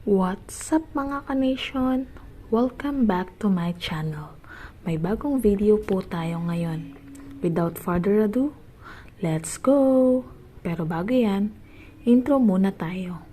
What's up mga ka-nation? Welcome back to my channel. May bagong video po tayo ngayon. Without further ado, let's go! Pero bago yan, intro muna tayo.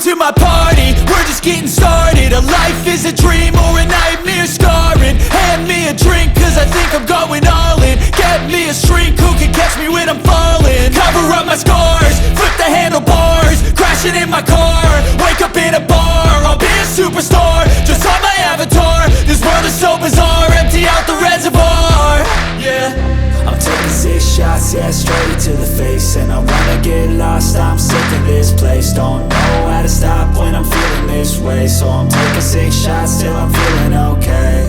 to my party, we're just getting started. A life is a dream or a nightmare scarring. Hand me a drink cause I think I'm going all in. Get me a shrink who can catch me when I'm falling. Cover up my scars, flip the handlebars, crashing in my car, wake up in a bar. I'll be a superstar, just on my avatar. This world is so bizarre, empty out the reservoir. Yeah, I'm taking 6 shots, yeah, straight to the face. And I wanna get lost, I'm sick of this place. Don't know how to stop when I'm feeling this way. So I'm taking 6 shots till I'm feeling okay.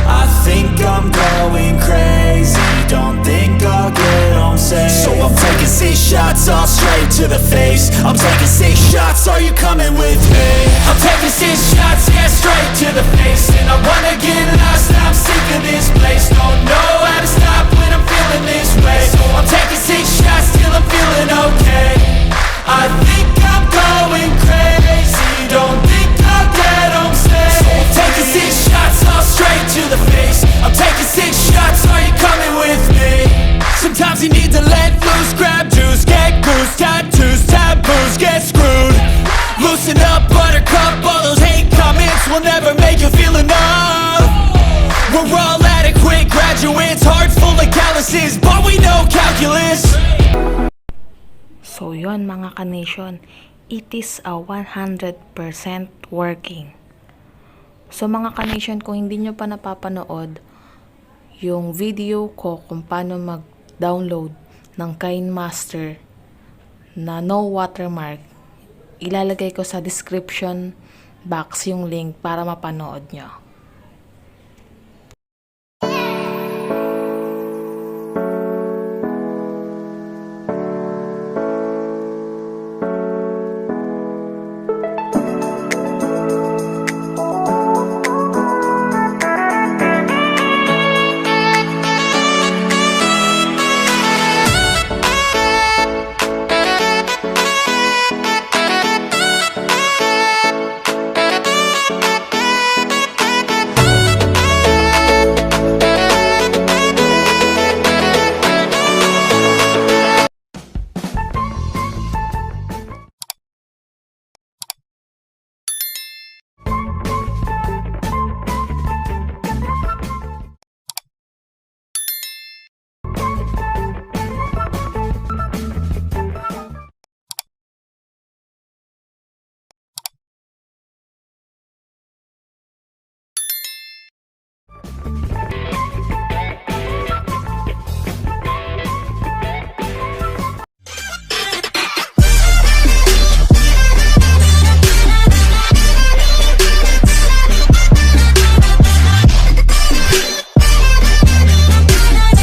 I think I'm going crazy, don't think I'll get home safe. So I'm taking 6 shots, all straight to the face. I'm taking 6 shots, are you coming with me? I'm taking 6 shots, yeah, straight to the face. And I wanna get lost, I'm sick of this place. Don't know how to stop when I'm feeling this way. So I'm taking 6 shots till I'm feeling okay. I think I'm going crazy, don't think I'll get home safe. So I'm taking 6 shots, all straight to the face. I'm taking 6 shots, are you coming with me? Sometimes you need to let loose, grab juice, get goose, tattoos, taboos, get screwed. Loosen up, buttercup, all those hate comments will never make you feel enough. We're all adequate graduates, heart full of calluses, but we know calculus. So yon mga ka-nation, it is a 100% working. So mga ka-nation, kung hindi nyo pa napapanood yung video ko kung paano mag-download ng KineMaster na no watermark, ilalagay ko sa description box yung link para mapanood nyo.